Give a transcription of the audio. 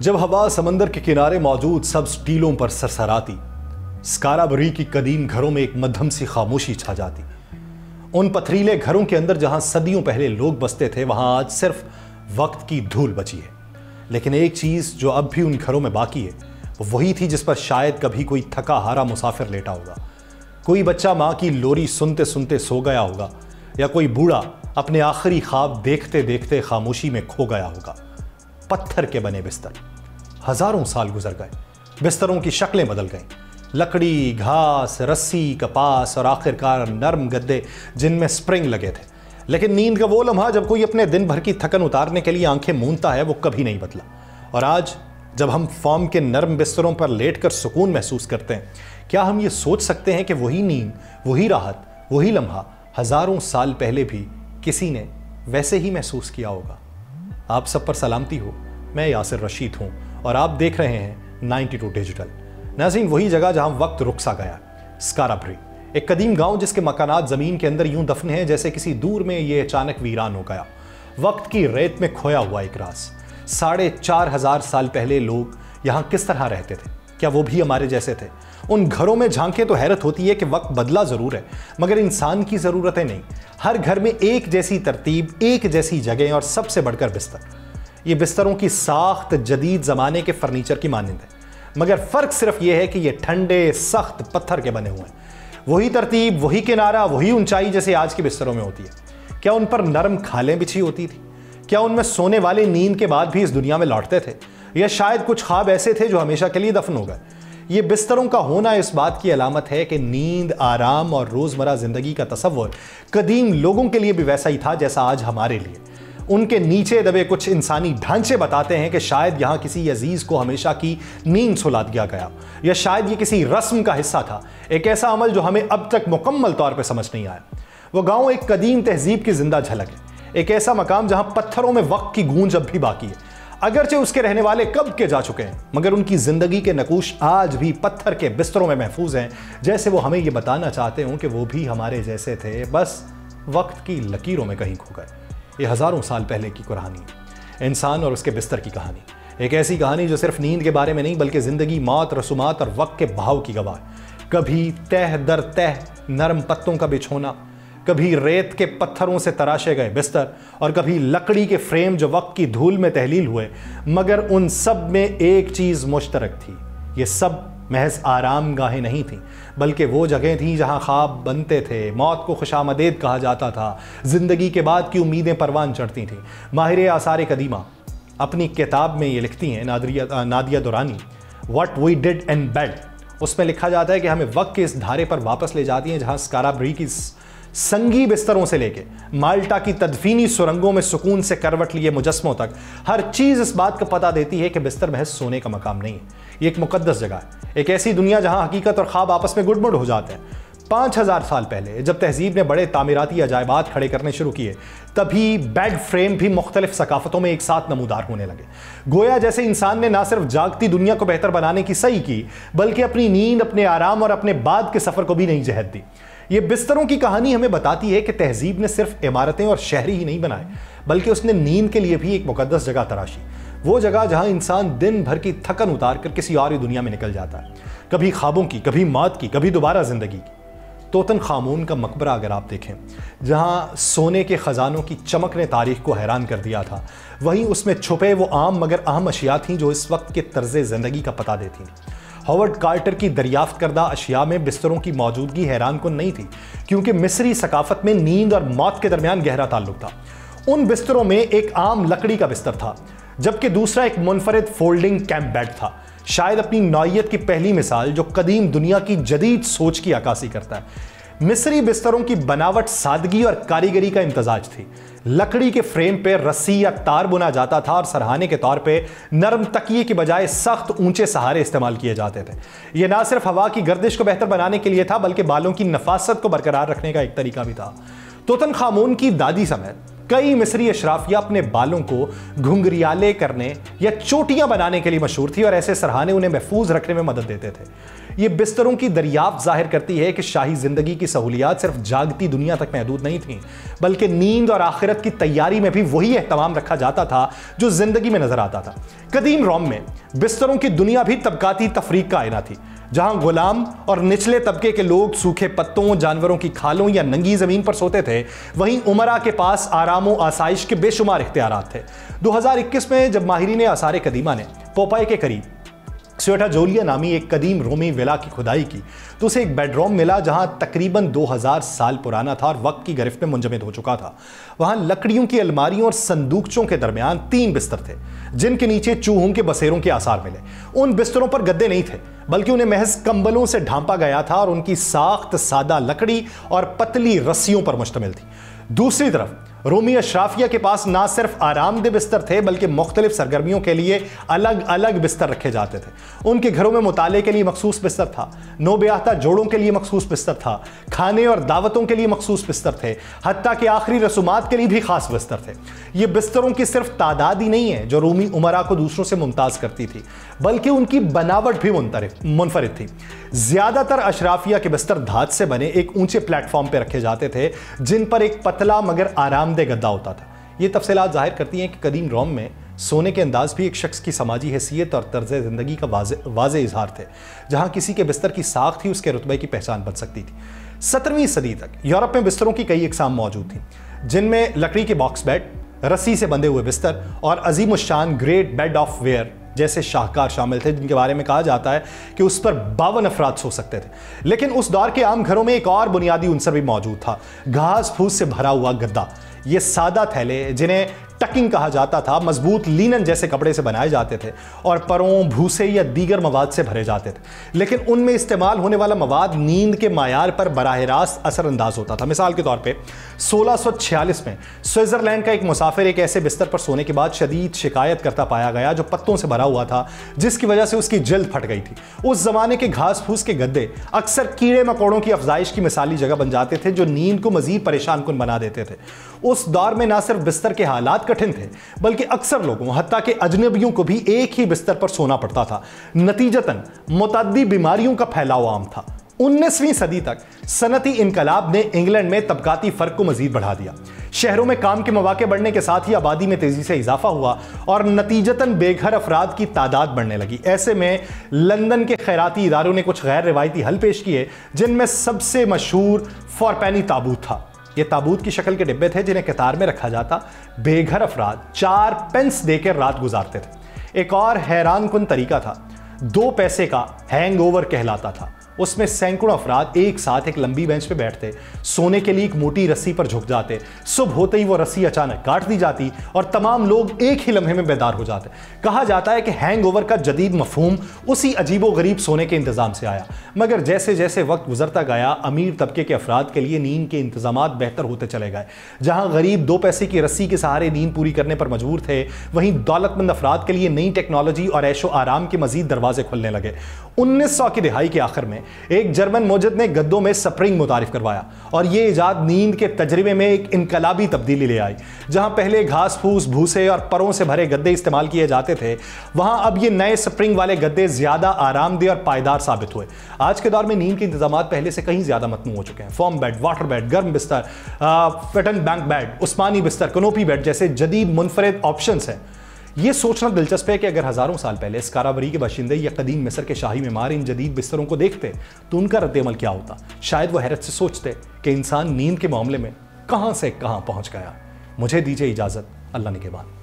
جب ہوا سمندر کے کنارے موجود سبز ٹیلوں پر سرسراتی، اسکارابری کی قدیم گھروں میں ایک مدھم سی خاموشی چھا جاتی۔ ان پتھریلے گھروں کے اندر جہاں صدیوں پہلے لوگ بستے تھے، وہاں آج صرف وقت کی دھول بچی ہے۔ لیکن ایک چیز جو اب بھی ان گھروں میں باقی ہے، وہ وہی تھی جس پر شاید کبھی کوئی تھکا ہارا مسافر لیٹا ہوگا، کوئی بچہ ماں کی لوری سنتے سنتے سو گیا ہوگا، یا کوئی بوڑھا اپنے آخری خواب دیکھتے دیکھتے خاموشی میں کھو گیا ہوگا۔ پتھر کے بنے بستر، ہزاروں سال گزر گئے، بستروں کی شکلیں بدل گئیں، لکڑی، گھاس، رسی، کپاس اور آخرکار نرم گدے جن میں سپرنگ لگے تھے۔ لیکن نیند کا وہ لمحہ جب کوئی اپنے دن بھر کی تھکن اتارنے کے لیے آنکھیں مونتا ہے، وہ کبھی نہیں بدلا۔ اور آج جب ہم فارم کے نرم بستروں پر لیٹ کر سکون محسوس کرتے ہیں، کیا ہم یہ سوچ سکتے ہیں کہ وہی نیند، وہی راحت، وہی لمحہ ہزاروں سال پہلے بھی کسی نے ویسے ہی محسوس کیا ہوگا؟ آپ سب پر سلامتی ہو، میں یاسر رشید ہوں اور آپ دیکھ رہے ہیں 92 ڈیجیٹل۔ ناظرین، وہی جگہ جہاں وقت رک سا گیا، اسکارابری، ایک قدیم گاؤں جس کے مکانات زمین کے اندر یوں دفن ہیں جیسے کسی دور میں یہ اچانک ویران ہو گیا۔ وقت کی ریت میں کھویا ہوا ایک راز۔ 4500 سال پہلے لوگ یہاں کس طرح رہتے تھے؟ کیا وہ بھی ہمارے جیسے تھے؟ ان گھروں میں جھانکے تو حیرت ہوتی ہے کہ وقت بدلا ضرور ہے، مگر انسان کی ضرورتیں نہیں۔ ہر گھر میں ایک جیسی ترتیب، ایک جیسی جگہیں اور سب سے بڑھ کر بستر۔ یہ بستروں کی ساخت جدید زمانے کے فرنیچر کی مانند ہے، مگر فرق صرف یہ ہے کہ یہ ٹھنڈے سخت پتھر کے بنے ہوئے ہیں۔ وہی ترتیب، وہی کنارہ، وہی اونچائی جیسے آج کے بستروں میں ہوتی ہے۔ کیا ان پر نرم کھالیں بچھی ہوتی تھی؟ کیا ان میں سونے والے نیند کے بعد بھی اس دنیا میں لوٹتے تھے؟ یا شاید کچھ خواب ایسے تھے جو ہمیشہ کے لیے دفن ہو گئے؟ یہ بستروں کا ہونا اس بات کی علامت ہے کہ نیند، آرام اور روزمرہ زندگی کا تصور قدیم لوگوں کے لیے بھی ویسا ہی تھا جیسا آج ہمارے لیے۔ ان کے نیچے دبے کچھ انسانی ڈھانچے بتاتے ہیں کہ شاید یہاں کسی عزیز کو ہمیشہ کی نیند سلا دیا گیا، یا شاید یہ کسی رسم کا حصہ تھا، ایک ایسا عمل جو ہمیں اب تک مکمل طور پہ سمجھ نہیں آیا۔ وہ گاؤں ایک قدیم تہذیب کی زندہ جھلک ہے، ایک ایسا مقام جہاں پتھروں میں وقت کی گونج اب بھی باقی ہے۔ اگرچہ اس کے رہنے والے کب کے جا چکے ہیں، مگر ان کی زندگی کے نقوش آج بھی پتھر کے بستروں میں محفوظ ہیں، جیسے وہ ہمیں یہ بتانا چاہتے ہوں کہ وہ بھی ہمارے جیسے تھے، بس وقت کی لکیروں میں کہیں کھو گئے۔ یہ ہزاروں سال پہلے کی کہانی ہے، انسان اور اس کے بستر کی کہانی، ایک ایسی کہانی جو صرف نیند کے بارے میں نہیں بلکہ زندگی، موت، رسومات اور وقت کے بہاؤ کی گواہ ہے۔ کبھی تہ در تہ نرم پتوں کا بچھونا، کبھی ریت کے پتھروں سے تراشے گئے بستر، اور کبھی لکڑی کے فریم جو وقت کی دھول میں تحلیل ہوئے، مگر ان سب میں ایک چیز مشترک تھی۔ یہ سب محض آرام گاہیں نہیں تھیں، بلکہ وہ جگہیں تھیں جہاں خواب بنتے تھے، موت کو خوشامدید کہا جاتا تھا، زندگی کے بعد کی امیدیں پروان چڑھتی تھیں۔ ماہر آثار قدیمہ اپنی کتاب میں یہ لکھتی ہیں، Nadia Durrani, what we did in bed, اس میں لکھا جاتا ہے کہ ہمیں وقت کے اس دھارے پر واپس لے جاتی ہیں جہاں اسکارابری کی سنگی بستروں سے لے کے مالٹا کی تدفینی سرنگوں میں سکون سے کروٹ لیے مجسموں تک ہر چیز اس بات کا پتہ دیتی ہے کہ بستر محض سونے کا مقام نہیں ہے، یہ ایک مقدس جگہ ہے، ایک ایسی دنیا جہاں حقیقت اور خواب آپس میں گڈ مڈ ہو جاتے ہیں۔ 5000 سال پہلے جب تہذیب نے بڑے تعمیراتی عجائبات کھڑے کرنے شروع کیے، تبھی بیڈ فریم بھی مختلف ثقافتوں میں ایک ساتھ نمودار ہونے لگے۔ گویا جیسے انسان نے نہ صرف جاگتی دنیا کو بہتر بنانے کی سعی کی، بلکہ اپنی نیند، اپنے آرام اور اپنے بعد کے سفر کو بھی نئی جہت دی۔ یہ بستروں کی کہانی ہمیں بتاتی ہے کہ تہذیب نے صرف عمارتیں اور شہری ہی نہیں بنائے، بلکہ اس نے نیند کے لیے بھی ایک مقدس جگہ تراشی، وہ جگہ جہاں انسان دن بھر کی تھکن اتار کر کسی اور ہی دنیا میں نکل جاتا ہے، کبھی خوابوں کی، کبھی موت کی، کبھی دوبارہ زندگی کی۔ توتن خامون کا مقبرہ اگر آپ دیکھیں، جہاں سونے کے خزانوں کی چمک نے تاریخ کو حیران کر دیا تھا، وہیں اس میں چھپے وہ عام مگر اہم اشیاء تھیں جو اس وقت کے طرز زندگی کا پتہ دیتی ہیں۔ ہاورڈ کارٹر کی دریافت کردہ اشیاء میں بستروں کی موجودگی حیران کن نہیں تھی، کیونکہ مصری ثقافت میں نیند اور موت کے درمیان گہرا تعلق تھا۔ ان بستروں میں ایک عام لکڑی کا بستر تھا، جبکہ دوسرا ایک منفرد فولڈنگ کیمپ بیڈ تھا، شاید اپنی نوعیت کی پہلی مثال جو قدیم دنیا کی جدید سوچ کی عکاسی کرتا ہے۔ مصری بستروں کی بناوٹ سادگی اور کاریگری کا امتزاج تھی۔ لکڑی کے فریم پہ رسی یا تار بنا جاتا تھا اور سرہانے کے طور پہ نرم تکیے کی بجائے سخت اونچے سہارے استعمال کیے جاتے تھے۔ یہ نہ صرف ہوا کی گردش کو بہتر بنانے کے لیے تھا، بلکہ بالوں کی نفاست کو برقرار رکھنے کا ایک طریقہ بھی تھا۔ توتن خامون کی دادی سمیت कई मिस्री अशराफिया अपने बालों को घुंघरियाले करने या चोटियां बनाने के लिए मशहूर थी और ऐसे सरहाने उन्हें महफूज रखने में मदद देते थे। ये बिस्तरों की दरियाफ्त जाहिर करती है कि शाही जिंदगी की सहूलियात सिर्फ जागती दुनिया तक महदूद नहीं थीं, बल्कि नींद और आखिरत की तैयारी में भी वही एहतमाम रखा जाता था जो जिंदगी में नजर आता था। कदीम रोम में बिस्तरों की दुनिया भी तबकाती तफरीक का आईना थी, जहां गुलाम और निचले तबके के लोग सूखे पत्तों, जानवरों की खालों या नंगी जमीन पर सोते थे, वहीं उमरा के पास आराम और आसाइश के बेशुमार इख्तियारात थे। 2021 में जब माहिरीन आसार कदीमा ने पोपाई के करीब स्वेटा जोलिया नामी एक कदीम रोमी विला की खुदाई की तो उसे एक बेडरूम मिला जहां तकरीबन 2000 साल पुराना था और वक्त की गिरफ्त में मुंजमद हो चुका था। वहां लकड़ियों की अलमारियों और संदूकचों के दरमियान 3 बिस्तर थे, जिनके नीचे चूहों के बसेरों के आसार मिले। उन बिस्तरों पर गद्दे नहीं थे, बल्कि उन्हें महज कंबलों से ढांपा गया था और उनकी साख्त सादा लकड़ी और पतली रस्सियों पर मुश्तमिल थी। दूसरी तरफ रोमी अशराफिया के पास ना सिर्फ आरामदेह बिस्तर थे, बल्कि मुख्तलिफ सरगर्मियों के लिए अलग अलग बिस्तर रखे जाते थे। उनके घरों में मुताले के लिए मखसूस बिस्तर था, नौब्याहता जोड़ों के लिए मखसूस बिस्तर था, खाने और दावतों के लिए मखसूस बिस्तर थे, हत्ता कि आखिरी रसूमात के लिए भी खास बिस्तर थे। ये बिस्तरों की सिर्फ तादाद ही नहीं है जो रोमी उमरा को दूसरों से मुमताज करती थी, बल्कि उनकी बनावट भी मुनफरिद थी। ज्यादातर अशराफिया के बिस्तर धात से बने एक ऊंचे प्लेटफॉर्म पर रखे जाते थे, जिन पर एक पतला मगर आरामदेह गद्दा होता था। ये तफसीलात जाहिर करती हैं कि कदीम रोम में सोने के अंदाज भी एक शख्स की समाजी हैसियत और तर्ज ज़िंदगी का वाज़े इजहार थे। जहां किसी के बिस्तर की साख थी, उसके रुतबे की पहचान बन सकती थी। 17वीं सदी तक यूरोप में बिस्तरों की कई इकसाम मौजूद थी, जिनमें लकड़ी के बॉक्स बेड, रस्सी से बंधे हुए बिस्तर और अजीम शान ग्रेट बेड ऑफ वेयर जैसे शाहकार शामिल थे, जिनके बारे में कहा जाता है कि उस पर 52 अफराद सो सकते थे। लेकिन उस दौर के आम घरों में एक और बुनियादी उनसर भी मौजूद था, घास फूस से भरा हुआ गद्दा। ये सादा थैले, जिन्हें टकिंग कहा जाता था, मजबूत लीनन जैसे कपड़े से बनाए जाते थे और परों, भूसे या दीगर मवाद से भरे जाते थे। लेकिन उनमें इस्तेमाल होने वाला मवाद नींद के मायार पर बराह रास्त असरअंदाज होता था। मिसाल के तौर पे 1646 में स्विट्जरलैंड का एक मुसाफिर एक ऐसे बिस्तर पर सोने के बाद शदीद शिकायत करता पाया गया जो पत्तों से भरा हुआ था, जिसकी वजह से उसकी जल्द फट गई थी। उस जमाने के घास फूस के गद्दे अक्सर कीड़े मकोड़ों की अफजाइश की मिसाली जगह बन जाते थे, जो नींद को मजीद परेशान कुन बना देते थे। उस दौर में ना सिर्फ बिस्तर के हालात कठिन थे, बल्कि अक्सर लोगों, हत्ता के अजनबियों को भी एक ही बिस्तर पर सोना पड़ता था। नतीजतन मुतअद्दी बीमारियों का फैलाव आम था। 19वीं सदी तक सनती इनकलाब ने इंग्लैंड में तबकाती फर्क को मजीद बढ़ा दिया। शहरों में काम के मौके बढ़ने के साथ ही आबादी में तेजी से इजाफा हुआ और नतीजतन बेघर अफराद की तादाद बढ़ने लगी। ऐसे में लंदन के खैराती इदारों ने कुछ गैर रिवायती हल पेश किए, जिनमें सबसे मशहूर फॉरपेनी ताबूत था। ये ताबूत की शक्ल के डिब्बे थे, जिन्हें कतार में रखा जाता। बेघर अफराद 4 पेंस देकर रात गुजारते थे। एक और हैरान कुन तरीका था, 2 पैसे का हैंगओवर कहलाता था। उसमें सैकड़ों अफराद एक साथ एक लंबी बेंच पे बैठते, सोने के लिए एक मोटी रस्सी पर झुक जाते। सुबह होते ही वो रस्सी अचानक काट दी जाती और तमाम लोग एक ही लम्हे में बेदार हो जाते। कहा जाता है कि हैंगओवर का जदीद मफहूम उसी अजीबो गरीब सोने के इंतजाम से आया, मगर जैसे जैसे वक्त गुजरता गया, अमीर तबके के अफराद के लिए नींद के इंतजामात बेहतर होते चले गए। जहां गरीब 2 पैसे की रस्सी के सहारे नींद पूरी करने पर मजबूर थे, वहीं दौलतमंद अफराद के लिए नई टेक्नोलॉजी और ऐशो आराम के मजीद दरवाजे खुलने लगे। 1900 की दिहाई के आखिर में एक जर्मन मोजद ने गद्दों में स्प्रिंग मुतारिफ करवाया और यह इजाद नींद के तजर्बे में एक इनकलाबी तब्दीली ले आई। जहां पहले घास फूस, भूसे और परों से भरे गद्दे इस्तेमाल किए जाते थे, वहां अब ये नए स्प्रिंग वाले गद्दे ज्यादा आरामदेह और पायदार साबित हुए। आज के दौर में नींद के इंतजाम पहले से कहीं ज्यादा मतनू हो चुके हैं। फॉर्म बेड, वाटर बेड, गर्म बिस्तर, फेटन बैंक बेड, उस्मानी बिस्तर, कनोपी बेड जैसे जदीद मुनफरिद ऑप्शंस हैं। यह सोचना दिलचस्प है कि अगर हजारों साल पहले स्काराबरी के बाशिंदे या कदीम मिस्र के शाही मेमार इन जदीद बिस्तरों को देखते तो उनका रद्द-ए-अमल क्या होता। शायद वो हैरत से सोचते कि इंसान नींद के मामले में कहां से कहां पहुंच गया। मुझे दीजिए इजाजत, अल्लाह निगहबान।